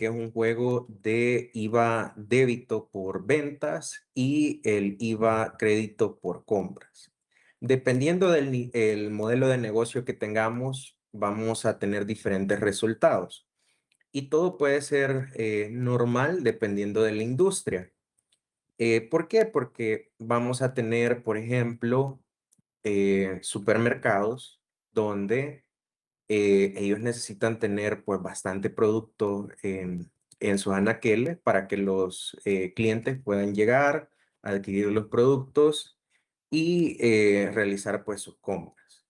que es un juego de IVA débito por ventas y el IVA crédito por compras. Dependiendo del el modelo de negocio que tengamos, vamos a tener diferentes resultados. Y todo puede ser normal dependiendo de la industria. ¿Por qué? Porque vamos a tener, por ejemplo, supermercados donde ellos necesitan tener pues bastante producto en sus anaqueles para que los clientes puedan llegar, adquirir los productos y realizar pues sus compras.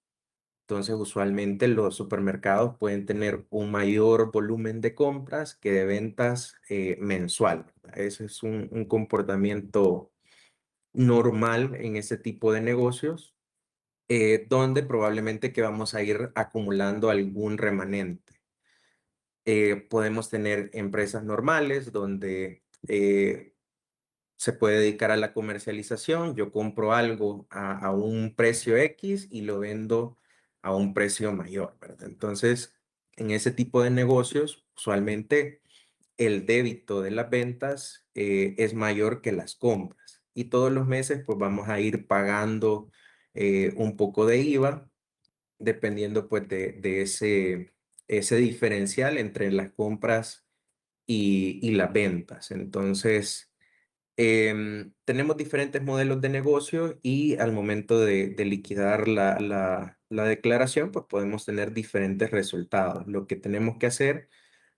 Entonces, usualmente los supermercados pueden tener un mayor volumen de compras que de ventas mensual, ¿verdad? Ese es un comportamiento normal en ese tipo de negocios, donde probablemente que vamos a ir acumulando algún remanente. Podemos tener empresas normales donde se puede dedicar a la comercialización. Yo compro algo a un precio X y lo vendo a un precio mayor, ¿verdad? Entonces, en ese tipo de negocios, usualmente el débito de las ventas es mayor que las compras. Y todos los meses, pues vamos a ir pagando un poco de IVA, dependiendo pues de ese diferencial entre las compras y las ventas. Entonces, tenemos diferentes modelos de negocio y al momento de liquidar la declaración, pues podemos tener diferentes resultados. Lo que tenemos que hacer,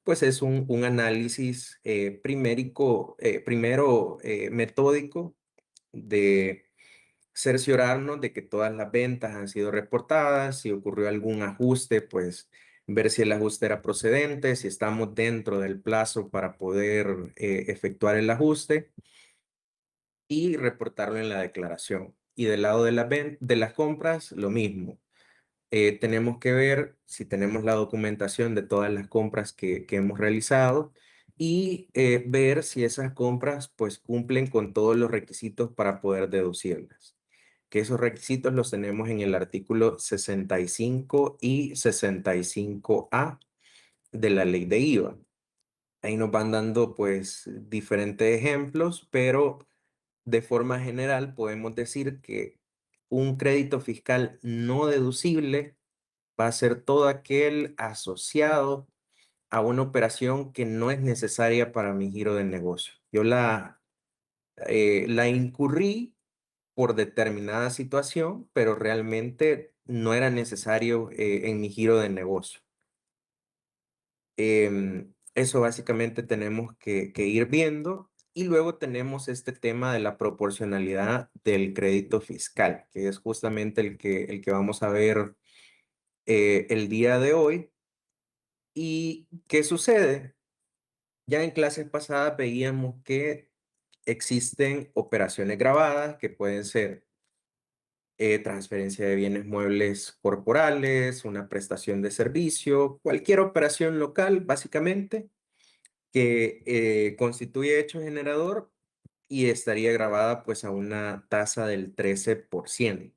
pues es un análisis primero metódico de cerciorarnos de que todas las ventas han sido reportadas. Si ocurrió algún ajuste, pues ver si el ajuste era procedente, si estamos dentro del plazo para poder efectuar el ajuste y reportarlo en la declaración. Y del lado de de las compras, lo mismo. Tenemos que ver si tenemos la documentación de todas las compras que hemos realizado y ver si esas compras pues cumplen con todos los requisitos para poder deducirlas. Que esos requisitos los tenemos en el artículo 65 y 65A de la ley de IVA. Ahí nos van dando pues diferentes ejemplos, pero de forma general podemos decir que un crédito fiscal no deducible va a ser todo aquel asociado a una operación que no es necesaria para mi giro de negocio. Yo la incurrí por determinada situación, pero realmente no era necesario en mi giro de negocio. Eso básicamente tenemos que ir viendo. Y luego tenemos este tema de la proporcionalidad del crédito fiscal, que es justamente el que vamos a ver el día de hoy. ¿Y qué sucede? Ya en clases pasadas veíamos que existen operaciones grabadas que pueden ser transferencia de bienes muebles corporales, una prestación de servicio, cualquier operación local, básicamente, que constituye hecho generador y estaría grabada pues a una tasa del 13%.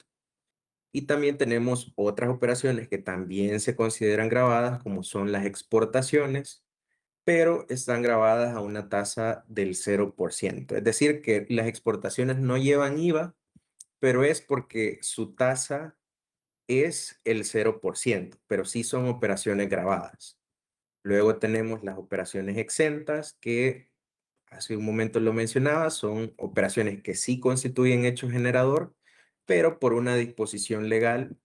Y también tenemos otras operaciones que también se consideran grabadas, como son las exportaciones, pero están grabadas a una tasa del 0%. Es decir, que las exportaciones no llevan IVA, pero es porque su tasa es el 0%, pero sí son operaciones grabadas. Luego tenemos las operaciones exentas, que hace un momento lo mencionaba, son operaciones que sí constituyen hecho generador, pero por una disposición legal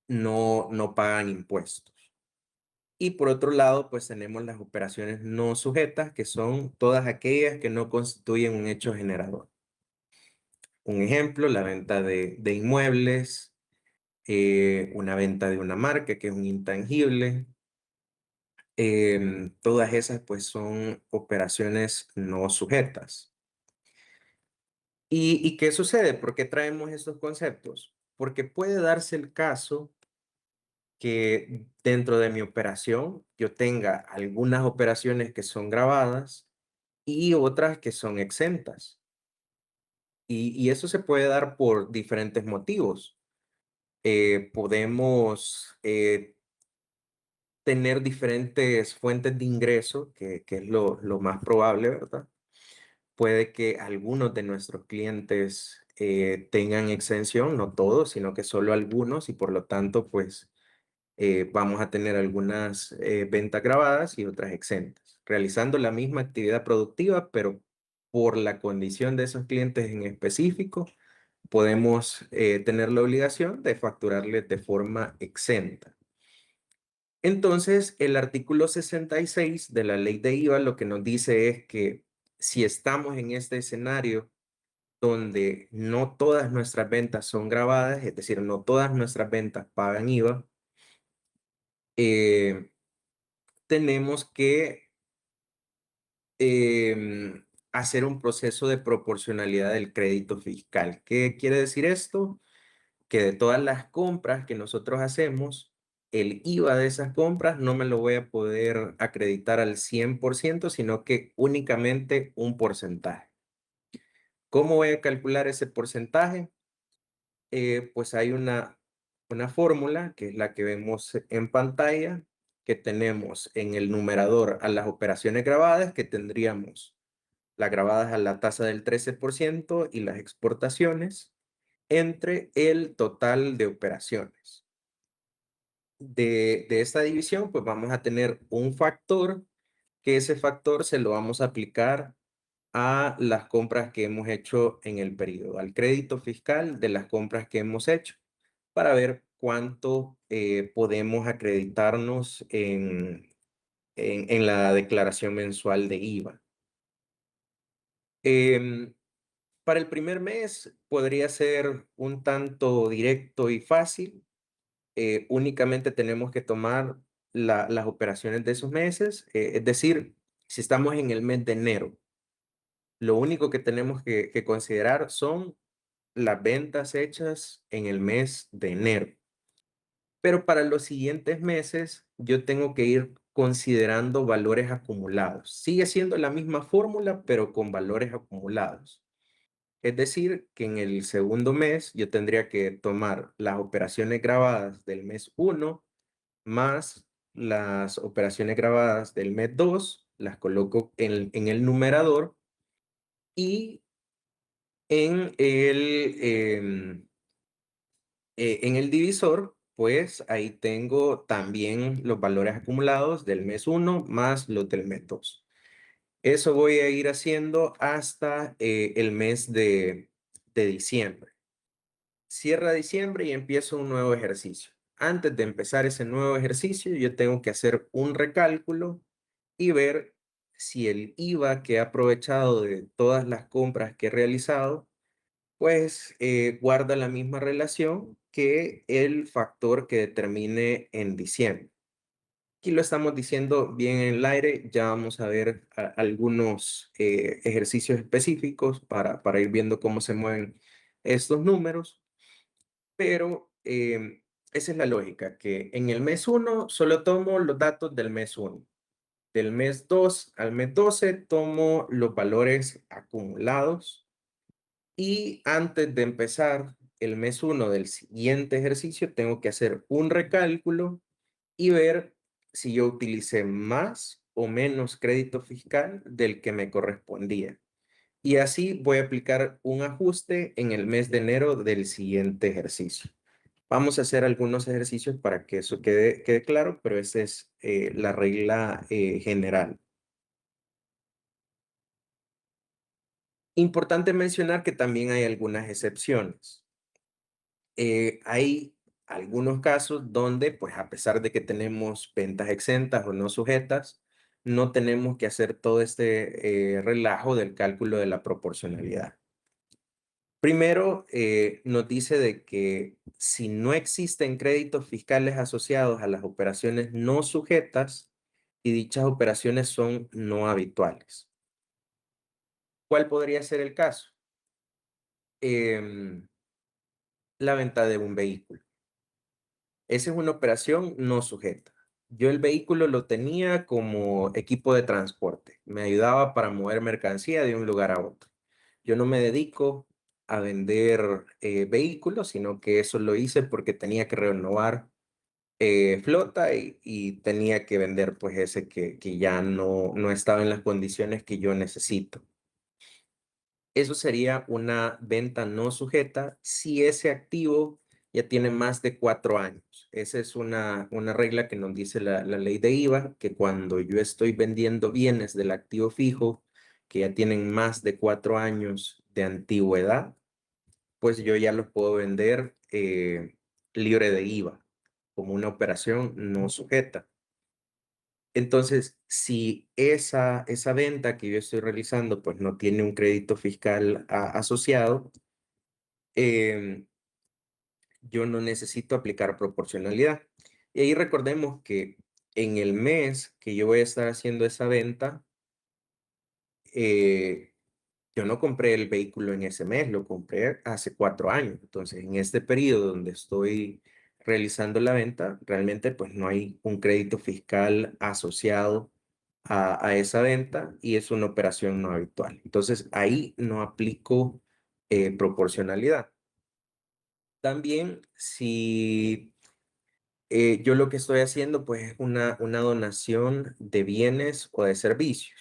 no pagan impuestos. Y por otro lado, pues tenemos las operaciones no sujetas, que son todas aquellas que no constituyen un hecho generador. Un ejemplo, la venta de inmuebles, una venta de una marca, que es un intangible. Todas esas pues son operaciones no sujetas. ¿Y qué sucede? ¿Por qué traemos estos conceptos? Porque puede darse el caso que dentro de mi operación yo tenga algunas operaciones que son grabadas y otras que son exentas. Y eso se puede dar por diferentes motivos. Podemos tener diferentes fuentes de ingreso, que es lo más probable, ¿verdad? Puede que algunos de nuestros clientes tengan exención, no todos, sino que solo algunos, y por lo tanto, pues vamos a tener algunas ventas grabadas y otras exentas, realizando la misma actividad productiva, pero por la condición de esos clientes en específico, podemos tener la obligación de facturarles de forma exenta. Entonces, el artículo 66 de la ley de IVA lo que nos dice es que si estamos en este escenario donde no todas nuestras ventas son grabadas, es decir, no todas nuestras ventas pagan IVA, eh, tenemos que hacer un proceso de proporcionalidad del crédito fiscal. ¿Qué quiere decir esto? Que de todas las compras que nosotros hacemos, el IVA de esas compras no me lo voy a poder acreditar al 100%, sino que únicamente un porcentaje. ¿Cómo voy a calcular ese porcentaje? Pues hay una fórmula que es la que vemos en pantalla, que tenemos en el numerador a las operaciones grabadas, que tendríamos las grabadas a la tasa del 13% y las exportaciones entre el total de operaciones. De esta división, pues vamos a tener un factor, que ese factor se lo vamos a aplicar a las compras que hemos hecho en el periodo, al crédito fiscal de las compras que hemos hecho, para ver cuánto podemos acreditarnos en la declaración mensual de IVA. Em, para el primer mes podría ser un tanto directo y fácil. Únicamente tenemos que tomar las operaciones de esos meses, es decir, si estamos en el mes de enero, lo único que tenemos que considerar son las ventas hechas en el mes de enero. Pero para los siguientes meses, yo tengo que ir considerando valores acumulados. Sigue siendo la misma fórmula, pero con valores acumulados. Es decir, que en el segundo mes yo tendría que tomar las operaciones grabadas del mes uno más las operaciones grabadas del mes 2, las coloco en el numerador y en el divisor, pues ahí tengo también los valores acumulados del mes uno más los del mes 2. Eso voy a ir haciendo hasta el mes de diciembre. Cierra diciembre y empiezo un nuevo ejercicio. Antes de empezar ese nuevo ejercicio, yo tengo que hacer un recálculo y ver si el IVA que he aprovechado de todas las compras que he realizado, pues guarda la misma relación que el factor que determine en diciembre. Aquí lo estamos diciendo bien en el aire, ya vamos a ver algunos ejercicios específicos para ir viendo cómo se mueven estos números, pero esa es la lógica, que en el mes uno solo tomo los datos del mes uno. Del mes 2 al mes 12 tomo los valores acumulados y antes de empezar el mes uno del siguiente ejercicio tengo que hacer un recálculo y ver si yo utilicé más o menos crédito fiscal del que me correspondía. Y así voy a aplicar un ajuste en el mes de enero del siguiente ejercicio. Vamos a hacer algunos ejercicios para que eso quede claro, pero esa es la regla general. Importante mencionar que también hay algunas excepciones. Hay algunos casos donde, pues a pesar de que tenemos ventas exentas o no sujetas, no tenemos que hacer todo este relajo del cálculo de la proporcionalidad. Primero, nos dice de que si no existen créditos fiscales asociados a las operaciones no sujetas y dichas operaciones son no habituales. ¿Cuál podría ser el caso? Em, la venta de un vehículo. Esa es una operación no sujeta. Yo el vehículo lo tenía como equipo de transporte. Me ayudaba para mover mercancía de un lugar a otro. Yo no me dedico a vender vehículos, sino que eso lo hice porque tenía que renovar flota y tenía que vender pues ese que ya no estaba en las condiciones que yo necesito. Eso sería una venta no sujeta si ese activo ya tiene más de 4 años. Esa es una regla que nos dice la ley de IVA, que cuando yo estoy vendiendo bienes del activo fijo que ya tienen más de 4 años de antigüedad, pues yo ya los puedo vender libre de IVA, como una operación no sujeta. Entonces, si esa venta que yo estoy realizando, pues no tiene un crédito fiscal asociado, em, yo no necesito aplicar proporcionalidad. Y ahí recordemos que en el mes que yo voy a estar haciendo esa venta, eh, yo no compré el vehículo en ese mes, lo compré hace 4 años. Entonces, en este periodo donde estoy realizando la venta, realmente pues no hay un crédito fiscal asociado a esa venta y es una operación no habitual. Entonces, ahí no aplico proporcionalidad. También, si yo lo que estoy haciendo pues es una donación de bienes o de servicios.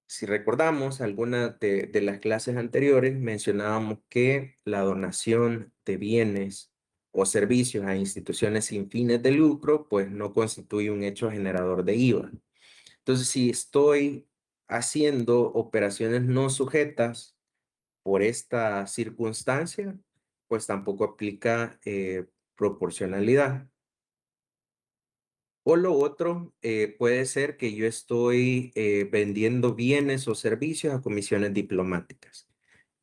Si recordamos algunas de las clases anteriores, mencionábamos que la donación de bienes o servicios a instituciones sin fines de lucro, pues no constituye un hecho generador de IVA. Entonces, si estoy haciendo operaciones no sujetas por esta circunstancia, pues tampoco aplica proporcionalidad. O lo otro, puede ser que yo estoy vendiendo bienes o servicios a comisiones diplomáticas.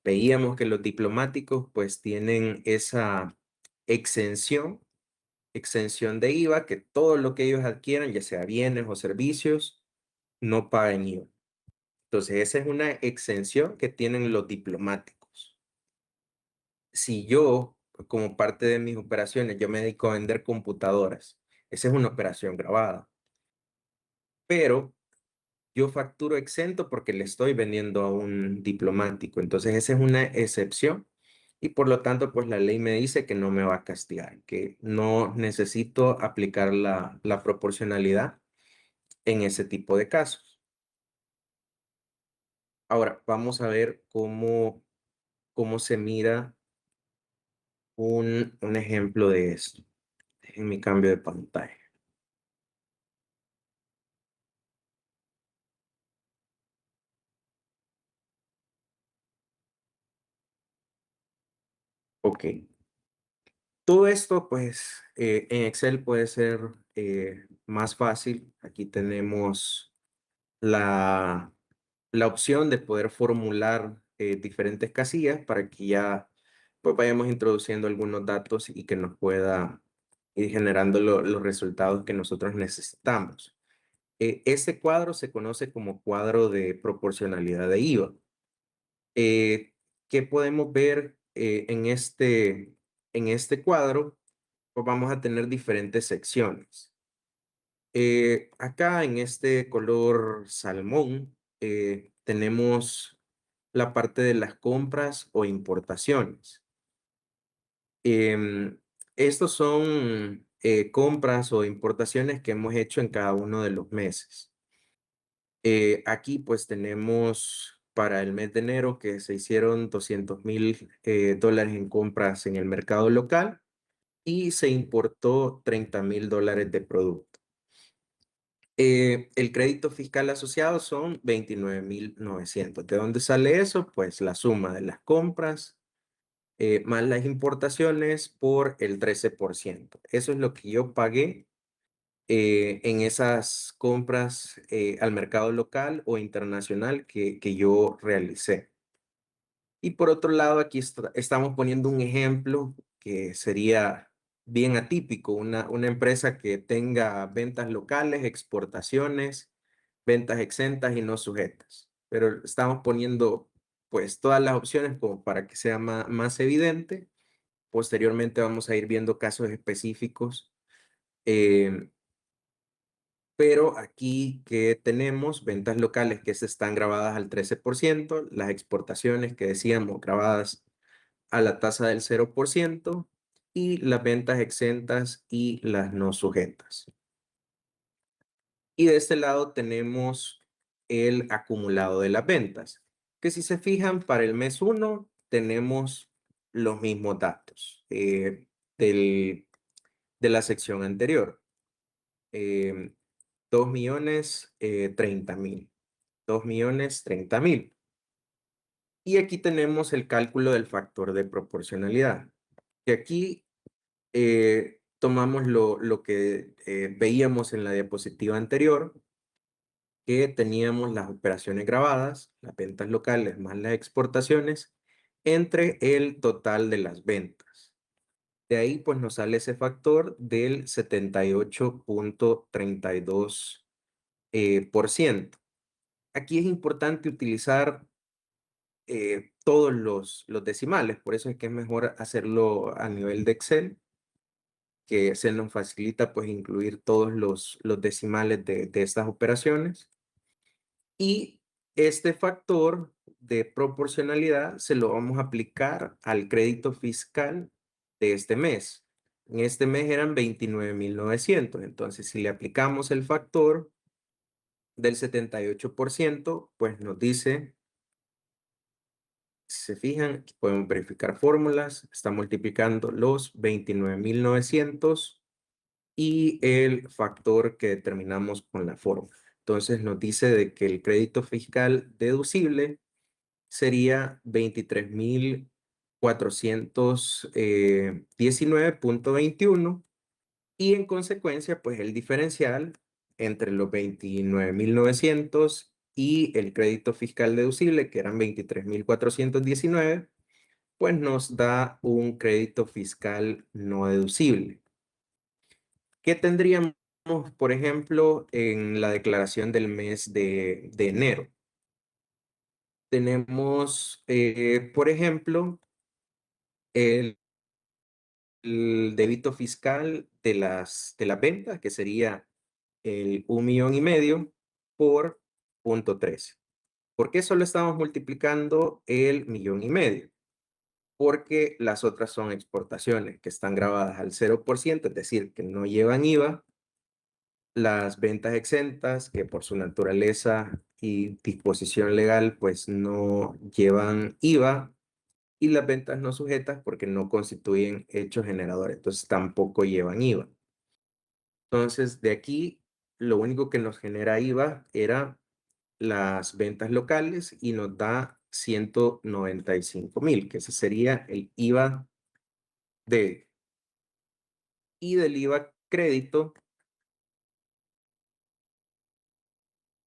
Veíamos que los diplomáticos pues tienen esa exención, exención de IVA, que todo lo que ellos adquieran, ya sea bienes o servicios, no paguen IVA. Entonces, esa es una exención que tienen los diplomáticos. Si yo, como parte de mis operaciones, yo me dedico a vender computadoras, esa es una operación grabada, pero yo facturo exento porque le estoy vendiendo a un diplomático. Entonces, esa es una excepción y por lo tanto, pues la ley me dice que no me va a castigar, que no necesito aplicar la proporcionalidad en ese tipo de casos. Ahora, vamos a ver cómo se mira un ejemplo de esto en mi cambio de pantalla. Ok. Todo esto, pues, en Excel puede ser más fácil. Aquí tenemos la, la opción de poder formular diferentes casillas para que ya pues vayamos introduciendo algunos datos y que nos pueda ir generando los resultados que nosotros necesitamos. Este cuadro se conoce como cuadro de proporcionalidad de IVA. ¿Qué podemos ver en este cuadro? Pues vamos a tener diferentes secciones. Acá en este color salmón tenemos la parte de las compras o importaciones. Em, Estos son compras o importaciones que hemos hecho en cada uno de los meses. Aquí pues tenemos para el mes de enero que se hicieron 200,000 dólares en compras en el mercado local y se importó 30,000 dólares de producto. El crédito fiscal asociado son 29,900. ¿De dónde sale eso? Pues la suma de las compras más las importaciones por el 13%. Eso es lo que yo pagué en esas compras al mercado local o internacional que yo realicé. Y por otro lado, aquí estamos poniendo un ejemplo que sería bien atípico, una empresa que tenga ventas locales, exportaciones, ventas exentas y no sujetas. Pero estamos poniendo pues todas las opciones como para que sea más evidente. Posteriormente vamos a ir viendo casos específicos, em, pero aquí que tenemos ventas locales que se están grabadas al 13%, las exportaciones que decíamos grabadas a la tasa del 0%, y las ventas exentas y las no sujetas. Y de este lado tenemos el acumulado de las ventas, que si se fijan para el mes 1 tenemos los mismos datos del- de la sección anterior. 2.030.000, 2.030.000. Y aquí tenemos el cálculo del factor de proporcionalidad, que aquí tomamos lo que veíamos en la diapositiva anterior, que teníamos las operaciones grabadas, las ventas locales más las exportaciones, entre el total de las ventas. De ahí pues nos sale ese factor del 78.32%. Por ciento. Aquí es importante utilizar todos los decimales, por eso es que es mejor hacerlo a nivel de Excel, que se nos facilita pues incluir todos los decimales de estas operaciones. Y este factor de proporcionalidad se lo vamos a aplicar al crédito fiscal de este mes. En este mes eran 29.900. Entonces, si le aplicamos el factor del 78%, pues nos dice, si se fijan, aquí podemos verificar fórmulas, está multiplicando los 29.900 y el factor que determinamos con la fórmula. Entonces nos dice de que el crédito fiscal deducible sería 23.419.21 y en consecuencia, pues el diferencial entre los 29.900 y el crédito fiscal deducible, que eran 23.419, pues nos da un crédito fiscal no deducible. ¿Qué tendríamos, por ejemplo, en la declaración del mes de enero? Tenemos, por ejemplo, el, el débito fiscal de las ventas, que sería el 1,5 millones por 0.13. ¿Por qué solo estamos multiplicando el 1,5 millones? Porque las otras son exportaciones que están grabadas al 0%, es decir, que no llevan IVA. Las ventas exentas, que por su naturaleza y disposición legal, pues no llevan IVA, y las ventas no sujetas porque no constituyen hechos generadores, entonces tampoco llevan IVA. Entonces, de aquí, lo único que nos genera IVA era las ventas locales y nos da 195.000, que ese sería el IVA de, y del IVA crédito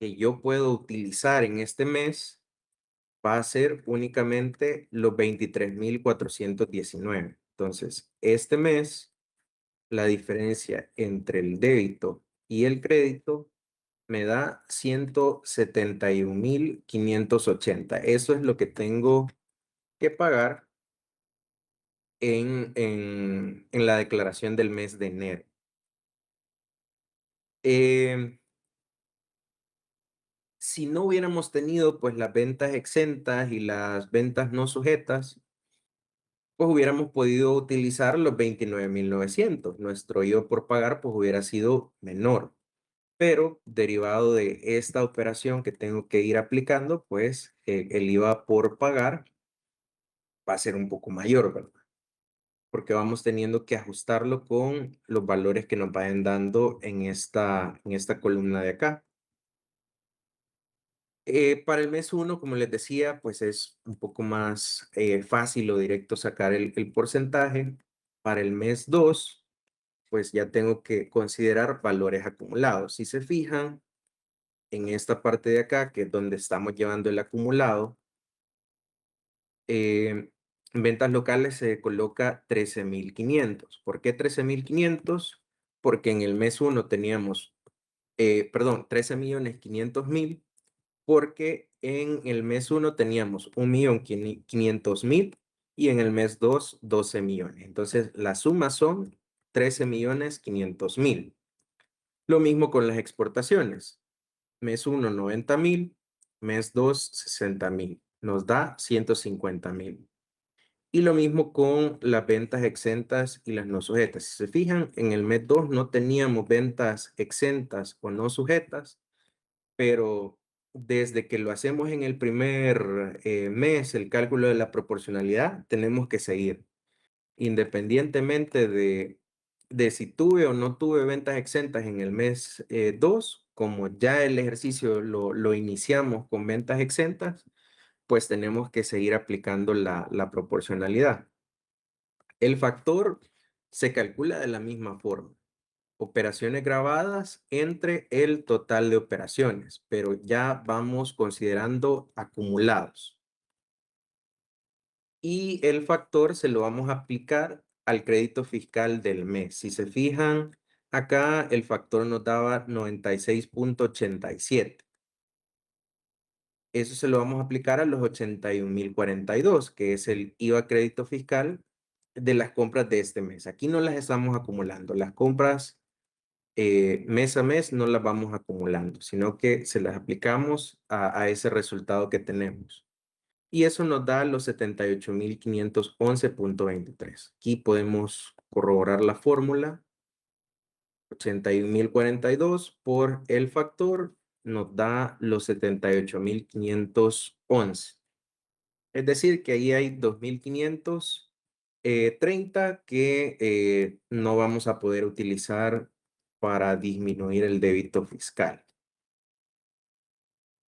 que yo puedo utilizar en este mes va a ser únicamente los 23.419. Entonces, este mes, la diferencia entre el débito y el crédito me da 171.580. Eso es lo que tengo que pagar en la declaración del mes de enero. Em, si no hubiéramos tenido pues las ventas exentas y las ventas no sujetas, pues hubiéramos podido utilizar los 29.900. Nuestro IVA por pagar pues hubiera sido menor, pero derivado de esta operación que tengo que ir aplicando, pues el IVA por pagar va a ser un poco mayor, ¿verdad? Porque vamos teniendo que ajustarlo con los valores que nos vayan dando en esta columna de acá. Para el mes 1, como les decía, pues es un poco más fácil o directo sacar el porcentaje. Para el mes 2, pues ya tengo que considerar valores acumulados. Si se fijan en esta parte de acá, que es donde estamos llevando el acumulado, en ventas locales se coloca 13.500. ¿Por qué 13.500? Porque en el mes 1 teníamos, perdón, 13.500.000, porque en el mes 1 teníamos 1.500.000 y en el mes 2, 12 millones. Entonces, la suma son 13.500.000. Lo mismo con las exportaciones. Mes 1, 90.000, mes 2, 60.000. Nos da 150.000. Y lo mismo con las ventas exentas y las no sujetas. Si se fijan, en el mes 2 no teníamos ventas exentas o no sujetas, pero desde que lo hacemos en el primer mes, el cálculo de la proporcionalidad, tenemos que seguir, independientemente de si tuve o no tuve ventas exentas en el mes 2, como ya el ejercicio lo iniciamos con ventas exentas, pues tenemos que seguir aplicando la proporcionalidad. El factor se calcula de la misma forma. Operaciones grabadas entre el total de operaciones, pero ya vamos considerando acumulados. Y el factor se lo vamos a aplicar al crédito fiscal del mes. Si se fijan, acá el factor nos daba 96,87. Eso se lo vamos a aplicar a los 81,042, que es el IVA crédito fiscal de las compras de este mes. Aquí no las estamos acumulando. Las compras mes a mes no las vamos acumulando, sino que se las aplicamos a ese resultado que tenemos. Y eso nos da los 78,511,23. Aquí podemos corroborar la fórmula. 81,042 por el factor nos da los 78,511. Es decir, que ahí hay 2,530 que no vamos a poder utilizar para disminuir el débito fiscal.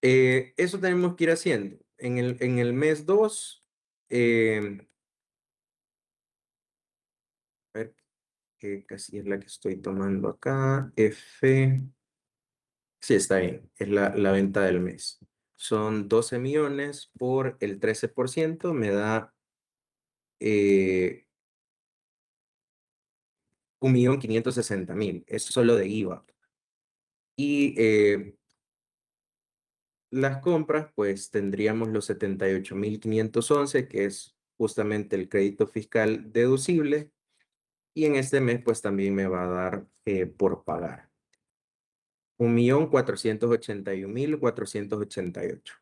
Eso tenemos que ir haciendo. En el mes 2, a ver qué casi es la que estoy tomando acá. F. Sí, está bien. Es la venta del mes. Son 12 millones por el 13%, me da 1,560,000. Es solo de IVA. Y las compras, pues tendríamos los 78,511, que es justamente el crédito fiscal deducible. Y en este mes, pues también me va a dar por pagar. 1,481,488.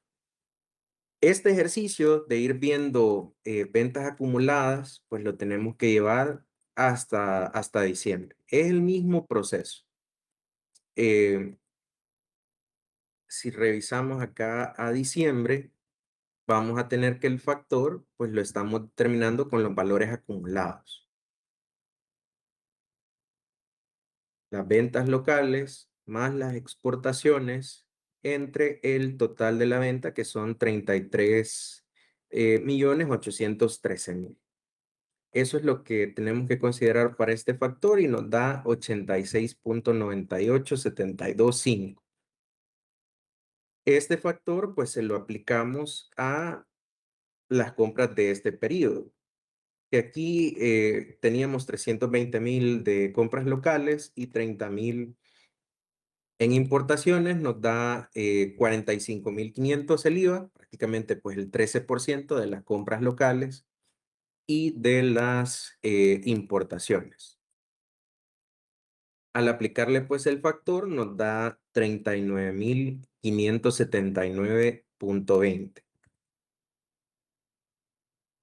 Este ejercicio de ir viendo ventas acumuladas, pues lo tenemos que llevar hasta diciembre. Es el mismo proceso. Eh, si revisamos acá a diciembre, vamos a tener que el factor, pues lo estamos determinando con los valores acumulados. Las ventas locales más las exportaciones entre el total de la venta, que son 33,813,000. Eso es lo que tenemos que considerar para este factor y nos da 86,98,725. Este factor, pues se lo aplicamos a las compras de este periodo, que aquí teníamos 320,000 de compras locales y 30,000 en importaciones, nos da 45,500 el IVA, prácticamente pues el 13% de las compras locales y de las importaciones. Al aplicarle pues el factor nos da 39,579,20.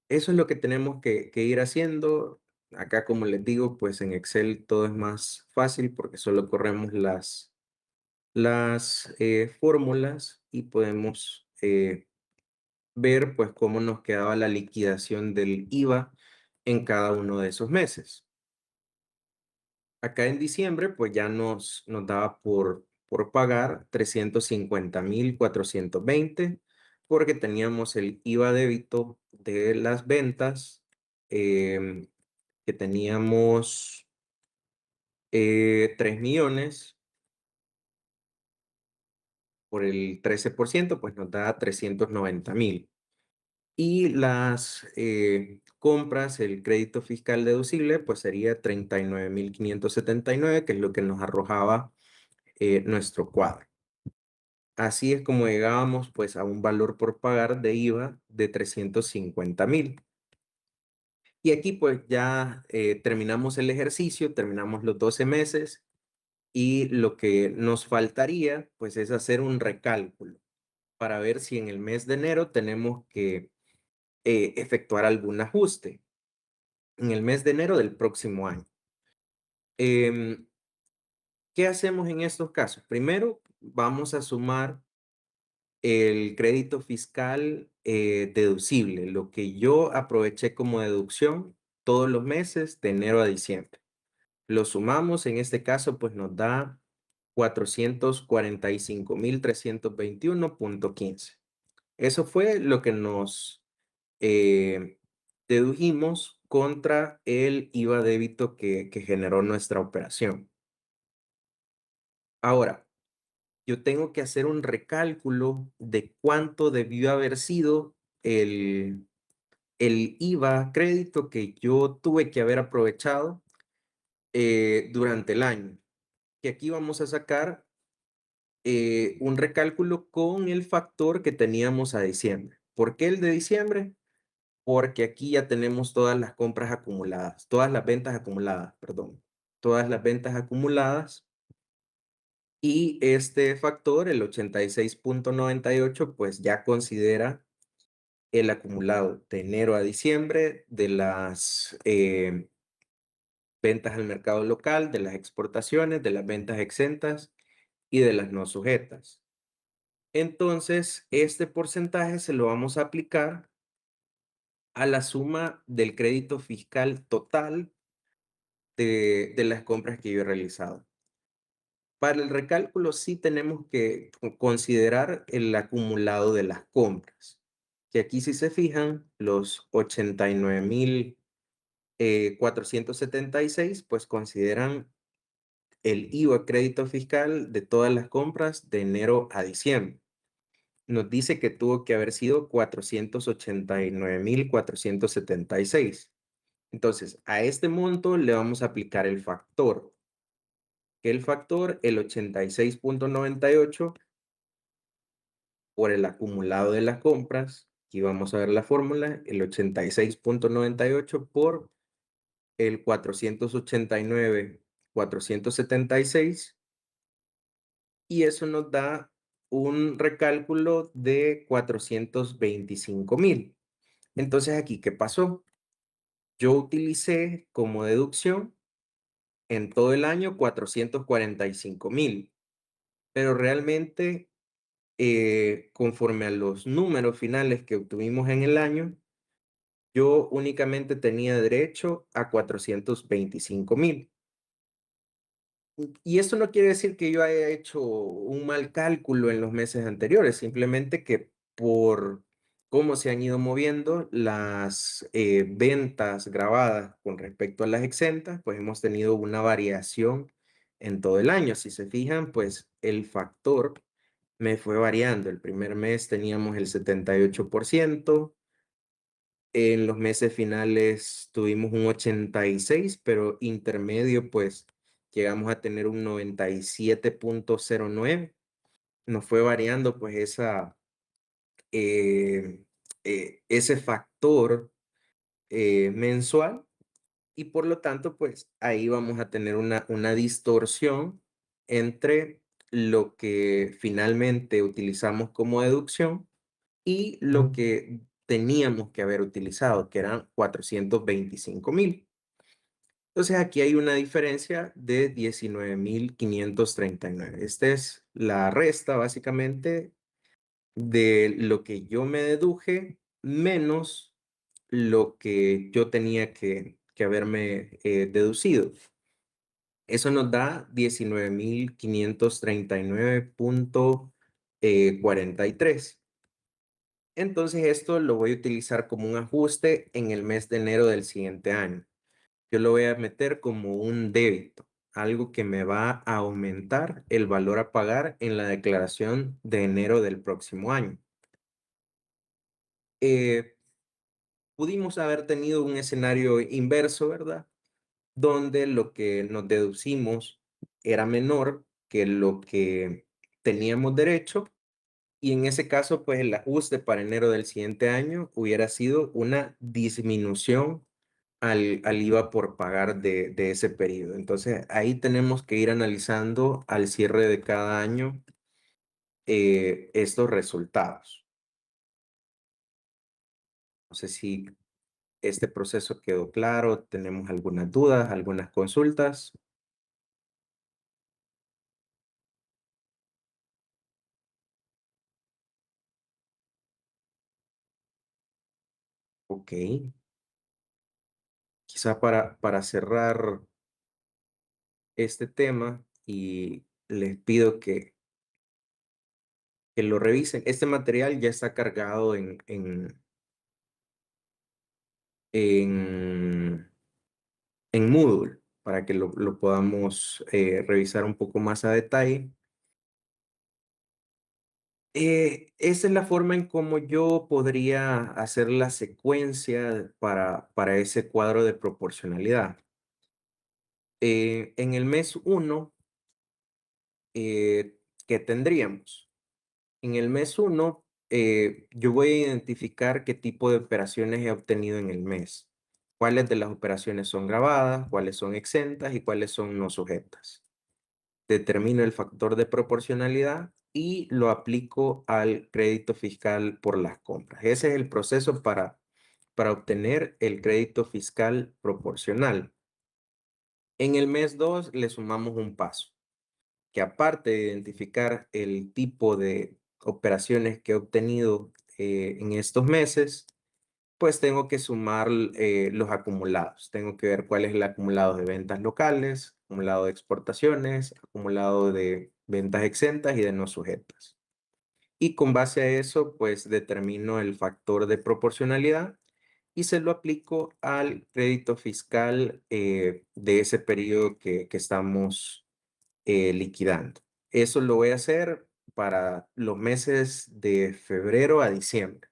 Eso es lo que tenemos que ir haciendo. Acá, como les digo, pues en Excel todo es más fácil porque solo corremos las fórmulas y podemos ver pues cómo nos quedaba la liquidación del IVA en cada uno de esos meses. Acá en diciembre, pues ya nos daba por pagar 350,420 porque teníamos el IVA débito de las ventas, que teníamos 3 millones por el 13%, pues nos da 390,000. Y las compras, el crédito fiscal deducible, pues sería 39,579, que es lo que nos arrojaba nuestro cuadro. Así es como llegábamos pues a un valor por pagar de IVA de 350,000. Y aquí pues ya terminamos el ejercicio, terminamos los 12 meses y lo que nos faltaría pues es hacer un recálculo para ver si en el mes de enero tenemos que efectuar algún ajuste en el mes de enero del próximo año. Em, ¿Qué hacemos en estos casos? Primero, vamos a sumar el crédito fiscal deducible, lo que yo aproveché como deducción todos los meses de enero a diciembre. Lo sumamos, en este caso, pues nos da 445.321.15. Eso fue lo que nos eh, dedujimos contra el IVA débito que generó nuestra operación. Ahora, yo tengo que hacer un recálculo de cuánto debió haber sido el IVA crédito que yo tuve que haber aprovechado durante el año. Y aquí vamos a sacar un recálculo con el factor que teníamos a diciembre. ¿Por qué el de diciembre? Porque aquí ya tenemos todas las compras acumuladas, todas las ventas acumuladas, perdón, todas las ventas acumuladas. Y este factor, el 86.98, pues ya considera el acumulado de enero a diciembre de las ventas al mercado local, de las exportaciones, de las ventas exentas y de las no sujetas. Entonces, este porcentaje se lo vamos a aplicar a la suma del crédito fiscal total de las compras que yo he realizado. Para el recálculo sí tenemos que considerar el acumulado de las compras, que aquí si se fijan, los 89.476 pues consideran el IVA crédito fiscal de todas las compras de enero a diciembre. Nos dice que tuvo que haber sido 489.476. Entonces, a este monto le vamos a aplicar el factor, que el factor, el 86.98 por el acumulado de las compras. Aquí vamos a ver la fórmula, el 86.98 por el 489.476 y eso nos da un recálculo de 425.000. Entonces aquí, ¿qué pasó? Yo utilicé como deducción en todo el año 445.000, pero realmente conforme a los números finales que obtuvimos en el año, yo únicamente tenía derecho a 425.000. Y eso no quiere decir que yo haya hecho un mal cálculo en los meses anteriores, simplemente que por cómo se han ido moviendo las ventas grabadas con respecto a las exentas, pues hemos tenido una variación en todo el año. Si se fijan, pues el factor me fue variando. El primer mes teníamos el 78%, en los meses finales tuvimos un 86, pero intermedio, pues llegamos a tener un 97.09. Nos fue variando, pues, eh, ese factor mensual y por lo tanto, pues ahí vamos a tener una distorsión entre lo que finalmente utilizamos como deducción y lo que teníamos que haber utilizado, que eran 425.000. Entonces aquí hay una diferencia de 19.539. Esta es la resta básicamente de lo que yo me deduje menos lo que yo tenía que haberme deducido. Eso nos da 19.539.43. Entonces esto lo voy a utilizar como un ajuste en el mes de enero del siguiente año. Yo lo voy a meter como un débito, algo que me va a aumentar el valor a pagar en la declaración de enero del próximo año. Eh, Pudimos haber tenido un escenario inverso, ¿verdad? Donde lo que nos deducimos era menor que lo que teníamos derecho. Y en ese caso, pues el ajuste para enero del siguiente año hubiera sido una disminución al IVA por pagar de ese periodo. Entonces, ahí tenemos que ir analizando al cierre de cada año estos resultados. No sé si este proceso quedó claro, tenemos algunas dudas, algunas consultas. Ok, quizá para cerrar este tema y les pido que lo revisen. Este material ya está cargado en, en Moodle para que lo podamos revisar un poco más a detalle. Esa es la forma en cómo yo podría hacer la secuencia para ese cuadro de proporcionalidad. En el mes uno, ¿qué tendríamos? En el mes uno, yo voy a identificar qué tipo de operaciones he obtenido en el mes. Cuáles de las operaciones son grabadas, cuáles son exentas y cuáles son no sujetas. Determino el factor de proporcionalidad y lo aplico al crédito fiscal por las compras. Ese es el proceso para obtener el crédito fiscal proporcional. En el mes 2 le sumamos un paso, que aparte de identificar el tipo de operaciones que he obtenido en estos meses, pues tengo que sumar los acumulados. Tengo que ver cuál es el acumulado de ventas locales, acumulado de exportaciones, acumulado de ventas exentas y de no sujetas. Y con base a eso, pues determino el factor de proporcionalidad y se lo aplico al crédito fiscal de ese periodo que estamos liquidando. Eso lo voy a hacer para los meses de febrero a diciembre.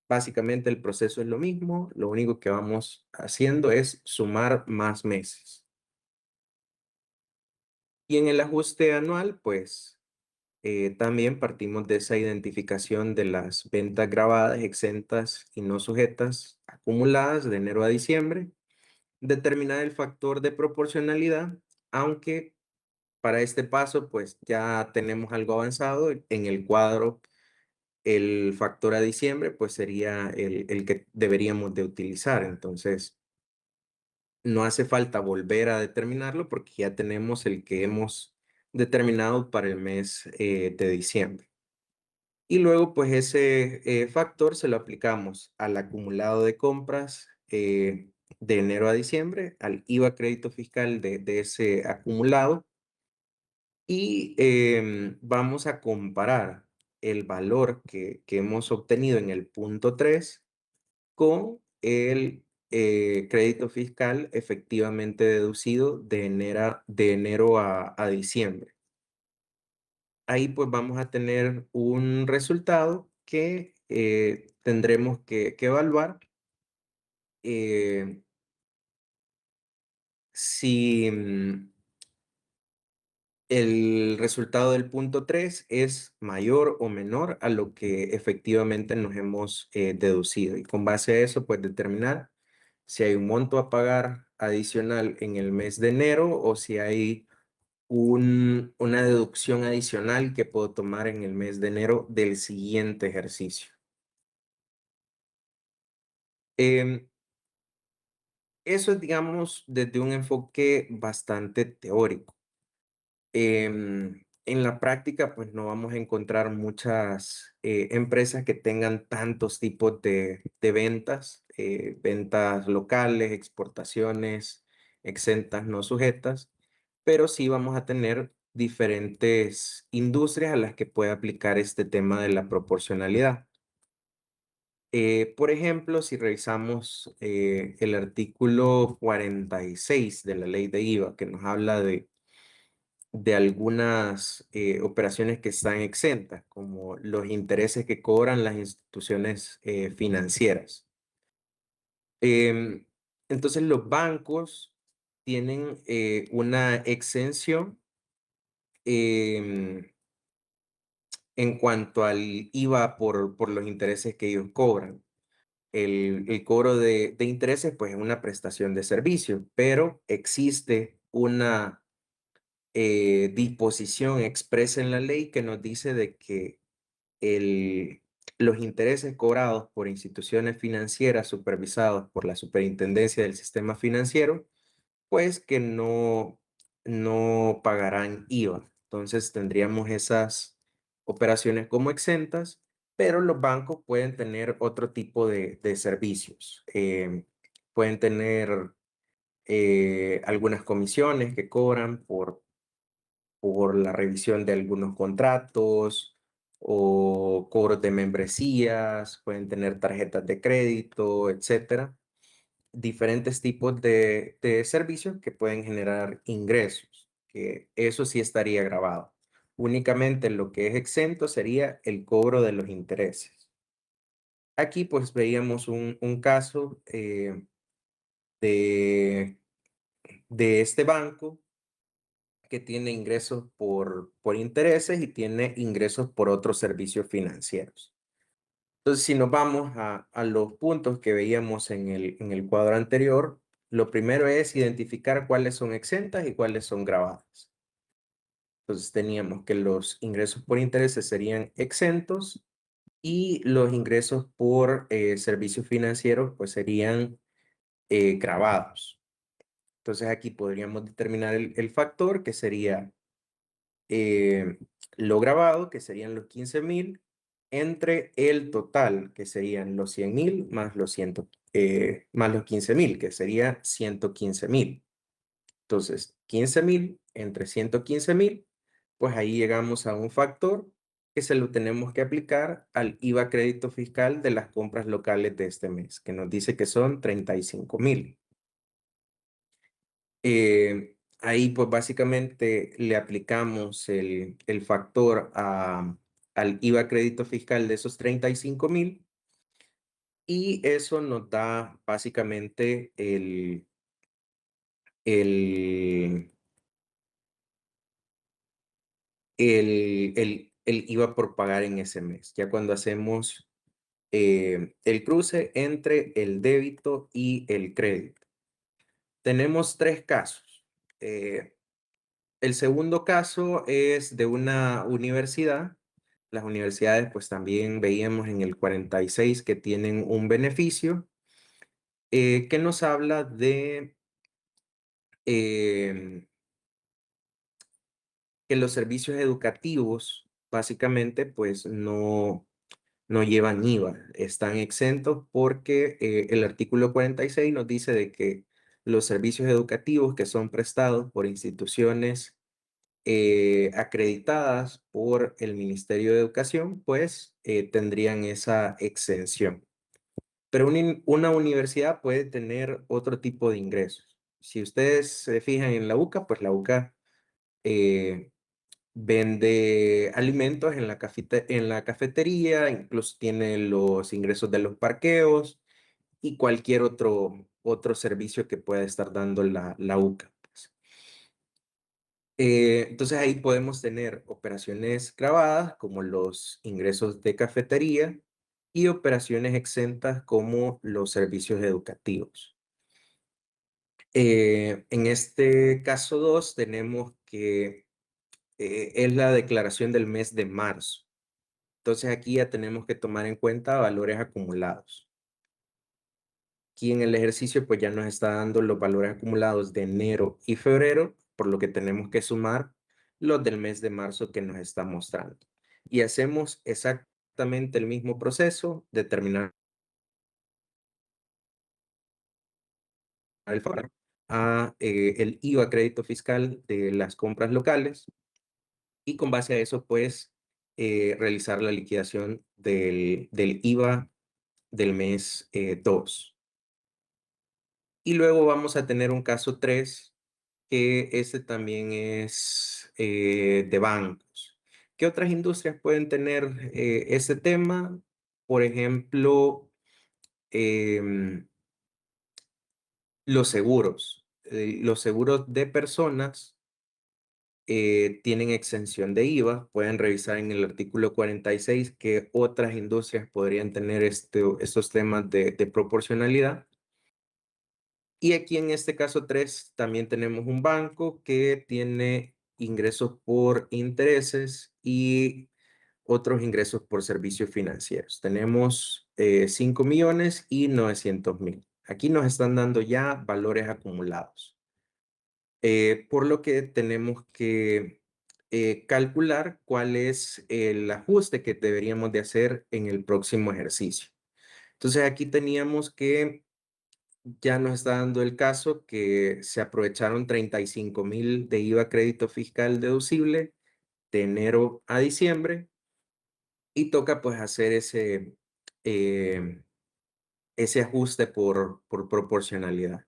Básicamente el proceso es lo mismo, lo único que vamos haciendo es sumar más meses. Y en el ajuste anual, pues también partimos de esa identificación de las ventas grabadas, exentas y no sujetas acumuladas de enero a diciembre, determinar el factor de proporcionalidad, aunque para este paso pues ya tenemos algo avanzado en el cuadro. El factor a diciembre, pues sería el que deberíamos de utilizar. Entonces, no hace falta volver a determinarlo porque ya tenemos el que hemos determinado para el mes de diciembre. Y luego, pues ese factor se lo aplicamos al acumulado de compras de enero a diciembre, al IVA crédito fiscal de ese acumulado y vamos a comparar el valor que hemos obtenido en el punto 3 con el crédito fiscal efectivamente deducido de enero a diciembre. Ahí pues vamos a tener un resultado que tendremos que evaluar eh, si el resultado del punto 3 es mayor o menor a lo que efectivamente nos hemos deducido. Y con base a eso, pues determinar si hay un monto a pagar adicional en el mes de enero o si hay una deducción adicional que puedo tomar en el mes de enero del siguiente ejercicio. Em, Eso es, digamos, desde un enfoque bastante teórico. En la práctica, pues no vamos a encontrar muchas empresas que tengan tantos tipos de ventas, ventas locales, exportaciones, exentas, no sujetas, pero sí vamos a tener diferentes industrias a las que puede aplicar este tema de la proporcionalidad. Por ejemplo, si revisamos el artículo 46 de la ley de IVA, que nos habla de algunas operaciones que están exentas, como los intereses que cobran las instituciones financieras. Em, entonces, los bancos tienen una exención em, en cuanto al IVA por los intereses que ellos cobran. El cobro de intereses, pues, es una prestación de servicio, pero existe una disposición expresa en la ley que nos dice de que el, los intereses cobrados por instituciones financieras supervisados por la Superintendencia del Sistema Financiero, pues que no pagarán IVA. Entonces tendríamos esas operaciones como exentas, pero los bancos pueden tener otro tipo de servicios. Pueden tener algunas comisiones que cobran por la revisión de algunos contratos o cobros de membresías, pueden tener tarjetas de crédito, etcétera. Diferentes tipos de servicios que pueden generar ingresos, que eso sí estaría grabado. Únicamente lo que es exento sería el cobro de los intereses. Aquí pues veíamos un caso de, de este banco que tiene ingresos por intereses y tiene ingresos por otros servicios financieros. Entonces, si nos vamos a los puntos que veíamos en el cuadro anterior, lo primero es identificar cuáles son exentas y cuáles son grabadas. Entonces, teníamos que los ingresos por intereses serían exentos y los ingresos por servicios financieros pues serían grabados. Entonces, aquí podríamos determinar el factor que sería eh, lo grabado, que serían los 15,000, entre el total, que serían los 100,000 más más los 15,000, que sería 115,000. Entonces, 15,000 entre 115,000, pues ahí llegamos a un factor que se lo tenemos que aplicar al IVA crédito fiscal de las compras locales de este mes, que nos dice que son 35,000. Ahí pues básicamente le aplicamos el factor al IVA crédito fiscal de esos 35,000 y eso nos da básicamente el, el IVA por pagar en ese mes. Ya cuando hacemos el cruce entre el débito y el crédito. Tenemos tres casos. Eh, El segundo caso es de una universidad. Las universidades, pues también veíamos en el 46 que tienen un beneficio que nos habla de em, que los servicios educativos básicamente pues no llevan IVA, están exentos porque el artículo 46 nos dice de que los servicios educativos que son prestados por instituciones acreditadas por el Ministerio de Educación, pues tendrían esa exención. Pero una universidad puede tener otro tipo de ingresos. Si ustedes se fijan en la UCA, pues la UCA eh, vende alimentos en en la cafetería, incluso tiene los ingresos de los parqueos y cualquier otro servicio que pueda estar dando la UCA. Pues. Entonces ahí podemos tener operaciones grabadas como los ingresos de cafetería y operaciones exentas como los servicios educativos. En este caso 2 tenemos que es la declaración del mes de marzo. Entonces aquí ya tenemos que tomar en cuenta valores acumulados. Aquí en el ejercicio pues ya nos está dando los valores acumulados de enero y febrero, por lo que tenemos que sumar los del mes de marzo que nos está mostrando. Y hacemos exactamente el mismo proceso, determinar el valor el IVA crédito fiscal de las compras locales y con base a eso pues realizar la liquidación del IVA del mes 2. Y luego vamos a tener un caso 3 que este también es de bancos. ¿Qué otras industrias pueden tener ese tema? Por ejemplo, em, los seguros. Los seguros de personas tienen exención de IVA. Pueden revisar en el artículo 46 que otras industrias podrían tener estos temas de proporcionalidad. Y aquí en este caso 3 también tenemos un banco que tiene ingresos por intereses y otros ingresos por servicios financieros. Tenemos 5.900.000. Aquí nos están dando ya valores acumulados. Por lo que tenemos que calcular cuál es el ajuste que deberíamos de hacer en el próximo ejercicio. Entonces aquí teníamos que ya nos está dando el caso que se aprovecharon 35.000 de IVA crédito fiscal deducible de enero a diciembre y toca pues hacer eh, ese ajuste por proporcionalidad.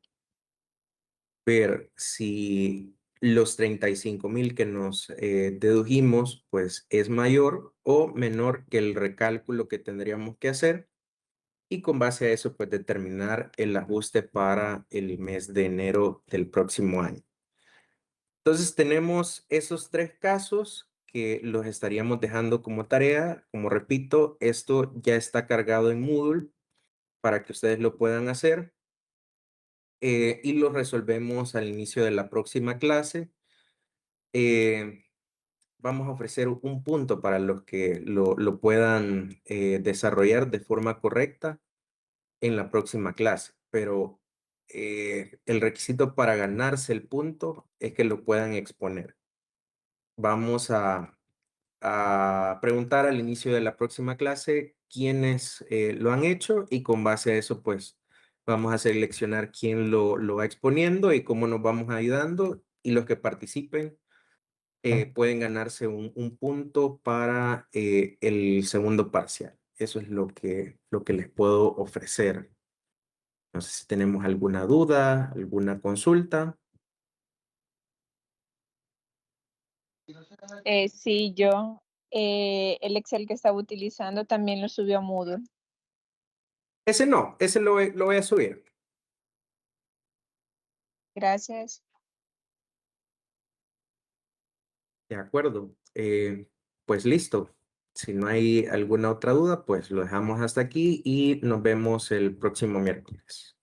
Ver si los 35.000 que nos dedujimos pues es mayor o menor que el recálculo que tendríamos que hacer y con base a eso pues determinar el ajuste para el mes de enero del próximo año. Entonces tenemos esos tres casos que los estaríamos dejando como tarea. Como repito, esto ya está cargado en Moodle para que ustedes lo puedan hacer y lo resolvemos al inicio de la próxima clase. Eh, Vamos a ofrecer un punto para los que lo puedan desarrollar de forma correcta en la próxima clase, pero el requisito para ganarse el punto es que lo puedan exponer. Vamos a preguntar al inicio de la próxima clase quiénes lo han hecho y con base a eso, pues vamos a seleccionar quién lo va exponiendo y cómo nos vamos ayudando y los que participen pueden ganarse un punto para el segundo parcial. Eso es lo que les puedo ofrecer. No sé si tenemos alguna duda, alguna consulta. Sí, yo, el Excel que estaba utilizando también lo subió a Moodle. Ese no, ese lo voy a subir. Gracias. De acuerdo. Pues listo. Si no hay alguna otra duda, pues lo dejamos hasta aquí y nos vemos el próximo miércoles.